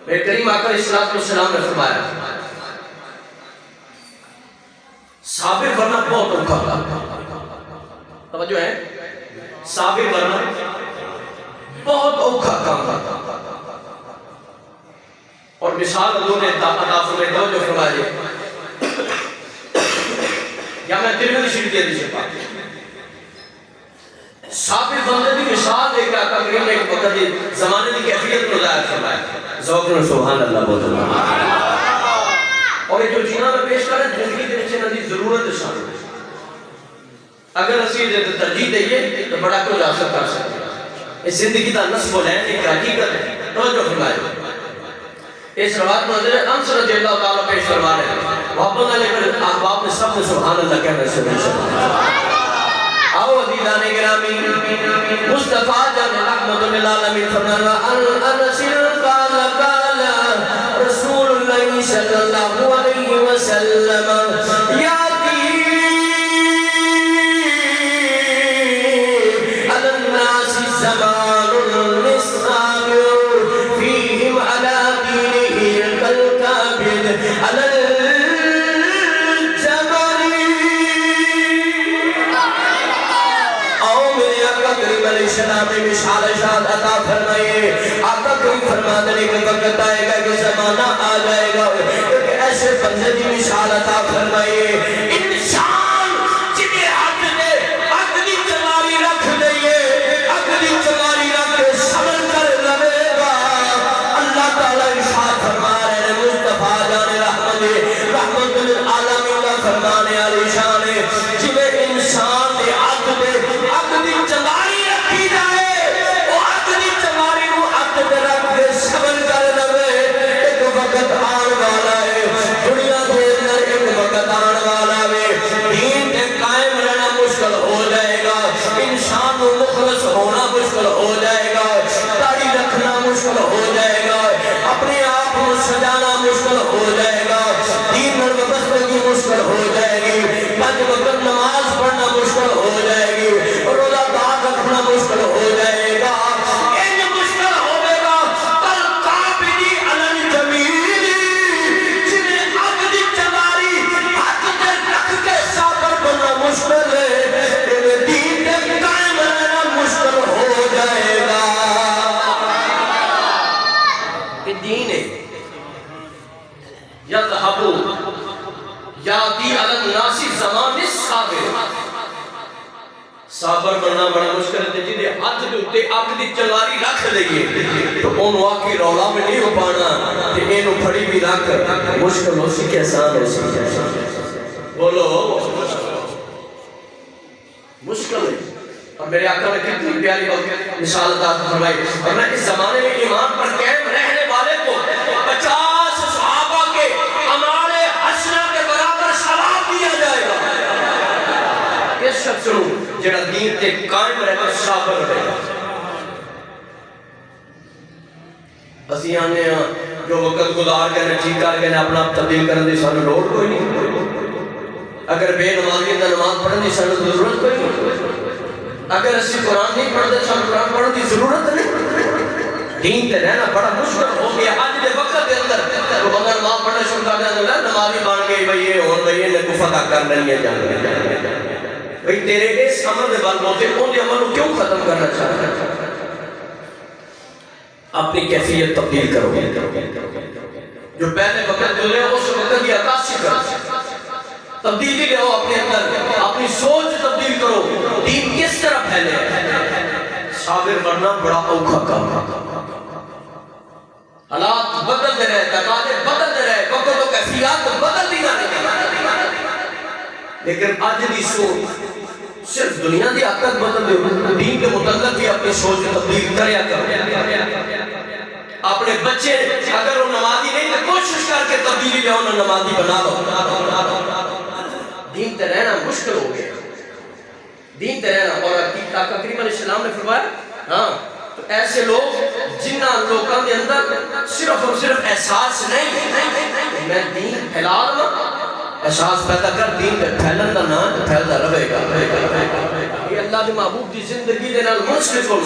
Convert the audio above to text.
میرے کریم آقا علیہ السلام نے فرمایا صابر بننا بہت اوکھا کام ہے. توجہ ہے، صابر بننا بہت اوکھا کام ہے. اور مثال حضور نے عطا فرمائی، توجہ فرمائیے. یا میں ترمذی شریف کی حدیث پاک صابر بندے کی مثال دے کے آقا کریم نے ایک وقت زمانے کی کیفیت کو ظاہر فرمایا. ذوق نے سبحان اللہ بول اللہ. اور یہ جو جینا میں پیش کر رہے ہیں زندگی کے نیچے ندی ضرورت شان ہے. اگر اسی ترجیح دئیے تو بڑا کچھ حاصل کر سکتے ہیں. اس زندگی کا نصب و لین ایک حقیقت ہے. توجہ فرمائے. اس روایت میں حضرت انس رضی اللہ تعالیٰ پیش فرما رہے ہیں. محبت علیہ پر احباب نے سب نے سبحان اللہ کہنا شروع کیا. آؤ عزیزان گرامی، مصطفیٰ جان رحمت للعالمین فرمایا انس قال قال رسول اللہ صلی اللہ علیہ وسلم یاتی علی الناس زمان النساب فیہم علی دینہ کالکابد علی میں مشال شاد عطا فرمائیے. آقا کوئی فرما دینے کے وقت آئے گا کہ زمانہ آ جائے گا ایک ایسے بندے کی مشال عطا فرمائیے. انسان جنہیں حق دے اگلی چماری رکھ دئیے، اگلی چماری رکھ کے صبر کر لگے گا. اللہ تعالیٰ ارشاد فرما رہے ہیں مصطفیٰ جان رحمت للعالمین کا فرمانے علی شان ہے جنہیں انسان نے حق دے اگلی چماری رکھی جائے وہ اگلی چماری کو عقد رکھ کے صبر کر لگے. ایک وقت آن والا ہے دنیا کے اندر، ایک وقت آن والا ہے دین کے قائم رہنا مشکل ہو جائے گا. انسان کو مخلص ہونا مشکل ہو جائے گا، داڑھی رکھنا مشکل ہو جائے گا، اپنے آپ کو سجانا مشکل ہو جائے گا، دین اور وابستگی مشکل ہو جائے گی، پانچ وقت نماز پڑھنا مشکل ہو جائے گی، روزہ دار رکھنا مشکل ہو جائے گا. ان مشکل ہوئے گا کل قابلی علی الجمیل جنہیں اگلی چماری حق دے رکھ کے صابر بننا مشکل ہے. دین کے قائم رہنا مشکل ہو جائے گا. یہ دین ہے. یذہبو یاتی علی الناس زمان الصابر. صابر بننا بڑا مشکل ہے. جنہیں ہاتھ دے اتے اگلی چلاری رکھ دئیے تو انہوں آکی رولا میں نہیں ہو پانا کہ انہوں پھڑی بھی رکھ مشکل ہو سکے آسان ہو سکے. بولو مشکل ہے. اور میرے آقا نے کتنی پیاری مثال عطا فرمائی. اور میں اس زمانے میں ایمان پر قائم رہنے والے کو 50 صحابہ کے اعمال حسنہ کے برابر ثواب دیا جائے گا. کس شخص کو جڑا دین تے قائم رہ کر صابر رہے گا. اسی آنے جو وقت گزار کے ٹھیک کر کے اپنا آپ تبدیل کرنے دی سانو لوڑ کوئی نہیں. اگر بے نمازی اندر نماز پڑھنے دی سانو ضرورت کوئی نہیں. اگر اسی قرآن نہیں پڑھتے سانو قرآن پڑھنے دی ضرورت نہیں. دین تے رہنا بڑا مشکل ہو گیا. آج دے وقت دے اندر وہ بندہ نماز پڑھنے شروع کر دیا نمازی بن گئی بھئی یہ ہون بھئی یہ کو فتح کر رہی ہے جان بھئی تیرے اس عمل دے بال موتے ان دے عمل کو کیوں ختم کرنا چاہتا ہے. اپنی کیفیت تبدیل کرو. جو پہلے وقت گزرے اس وقت کی عکاسی کرو. تبدیلی لے اپنے اندر، اپنی سوچ تبدیل کرو. دین کس طرح پھیلے. صابر بننا بڑا اوکھا کام ہے. حالات بدلتے رہے، تقاضے بدلتے رہے، وقت و کیفیات بدلتی نہ رہے. لیکن آج دی سوچ صرف دنیا دی عقل بدل دے. دین کے متعلق بھی اپنی سوچ تبدیل کریا کرو. اپنے بچے اگر وہ نمازی نہیں تو کوشش کر کے تبدیلی لے انہیں نمازی بنا دو. دین تے رہنا مشکل ہو گیا. دین تے رہنا. اور آقا کریم علیہ السلام نے فرمایا ہاں تو ایسے لوگ جنہ لوگوں کے اندر صرف اور صرف احساس نہیں میں دین پھیلا دوں احساس پیدا کر. دین تے پھیلن دا نہ پھیلدا رہے گا. یہ اللہ دے محبوب دی زندگی دے نال منسلک